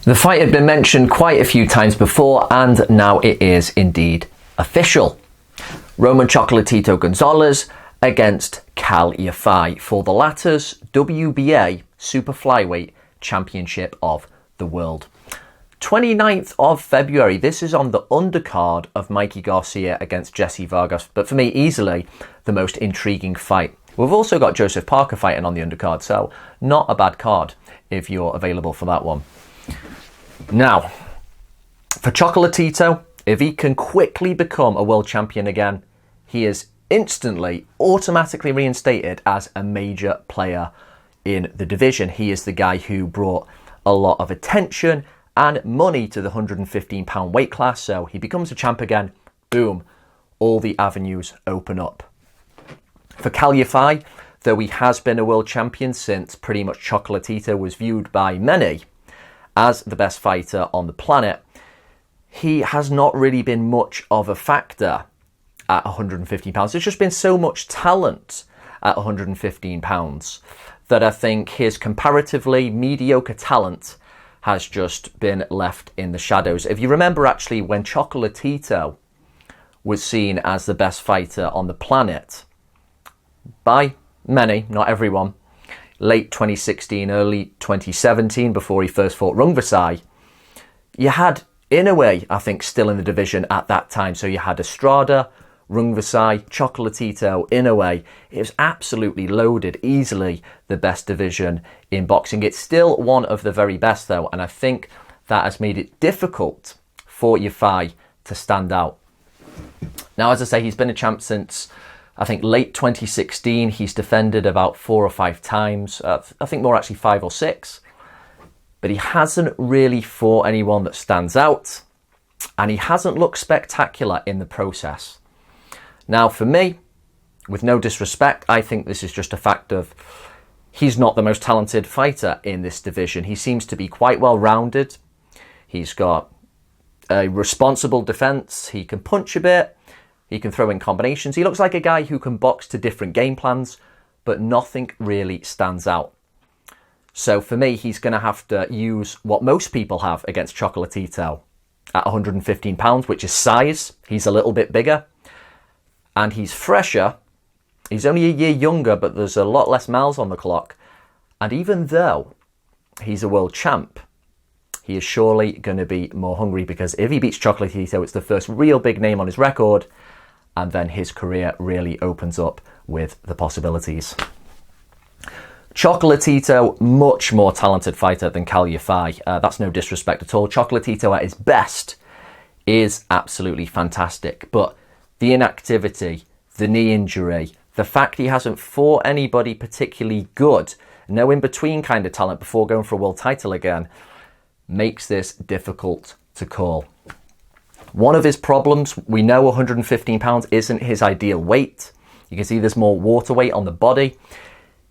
The fight had been mentioned quite a few times before, and now it is indeed official. Roman Chocolatito Gonzalez against Kal Yafai for the latter's WBA Super Flyweight Championship of the World. 29th of February, this is on the undercard of Mikey Garcia against Jesse Vargas, but for me, easily the most intriguing fight. We've also got Joseph Parker fighting on the undercard, so not a bad card if you're available for that one. Now, for Chocolatito, if he can quickly become a world champion again, he is instantly, automatically reinstated as a major player in the division. He is the guy who brought a lot of attention and money to the 115-pound weight class, so he becomes a champ again. Boom, all the avenues open up. For Kal Yafai, though he has been a world champion since pretty much Chocolatito was viewed by many as the best fighter on the planet, he has not really been much of a factor at 115 pounds. There's just been so much talent at 115 pounds that I think his comparatively mediocre talent has just been left in the shadows. If you remember, actually, when Chocolatito was seen as the best fighter on the planet by many, not everyone, late 2016, early 2017, before he first fought Gonzalez, you had, in a way, I think, still in the division at that time. So you had Estrada, Gonzalez, Chocolatito. In a way, it was absolutely loaded, easily the best division in boxing. It's still one of the very best, though, and I think that has made it difficult for Yafai to stand out. Now, as I say, he's been a champ since, I think, late 2016. He's defended about 4 or 5 times. I think more actually 5 or 6. But he hasn't really fought anyone that stands out. And he hasn't looked spectacular in the process. Now, for me, with no disrespect, I think this is just a fact of he's not the most talented fighter in this division. He seems to be quite well-rounded. He's got a responsible defense. He can punch a bit. He can throw in combinations. He looks like a guy who can box to different game plans, but nothing really stands out. So for me, he's going to have to use what most people have against Chocolatito at 115 pounds, which is size. He's a little bit bigger and he's fresher. He's only a year younger, but there's a lot less miles on the clock. And even though he's a world champ, he is surely going to be more hungry, because if he beats Chocolatito, it's the first real big name on his record. And then his career really opens up with the possibilities. Chocolatito, much more talented fighter than Kal Yafai. That's no disrespect at all. Chocolatito at his best is absolutely fantastic. But the inactivity, the knee injury, the fact he hasn't fought anybody particularly good, no in-between kind of talent before going for a world title again, makes this difficult to call. One of his problems, we know 115 pounds isn't his ideal weight. You can see there's more water weight on the body.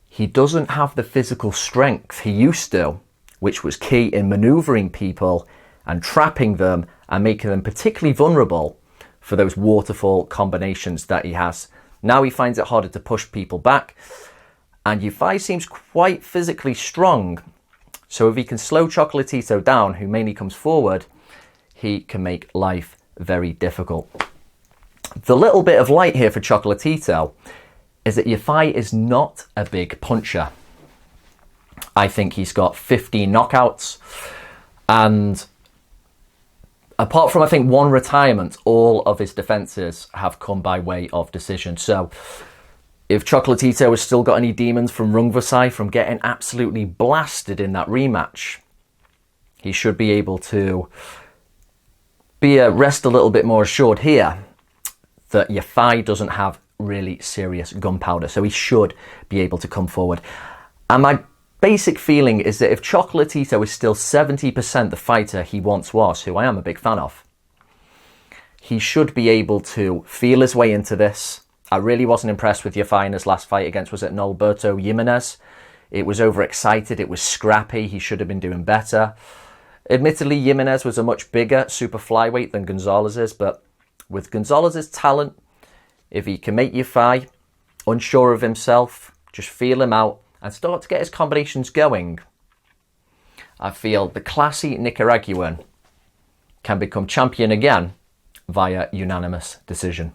He doesn't have the physical strength he used to, which was key in maneuvering people and trapping them and making them particularly vulnerable for those waterfall combinations that he has. Now he finds it harder to push people back, and Yafai seems quite physically strong. So if he can slow Chocolatito down, who mainly comes forward, he can make life very difficult. The little bit of light here for Chocolatito is that Yafai is not a big puncher. I think he's got 15 knockouts, and apart from, I think, one retirement, all of his defenses have come by way of decision. So if Chocolatito has still got any demons from Gonzalez from getting absolutely blasted in that rematch, he should be able to rest a little bit more assured here that Yafai doesn't have really serious gunpowder, so he should be able to come forward. And my basic feeling is that if Chocolatito is still 70% the fighter he once was, who I am a big fan of, he should be able to feel his way into this. I really wasn't impressed with Yafai in his last fight against, was it Nolberto Jimenez? It was overexcited, it was scrappy, he should have been doing better. Admittedly, Jimenez was a much bigger super flyweight than Gonzalez is, but with Gonzalez's talent, if he can make Yafai unsure of himself, just feel him out and start to get his combinations going, I feel the classy Nicaraguan can become champion again via unanimous decision.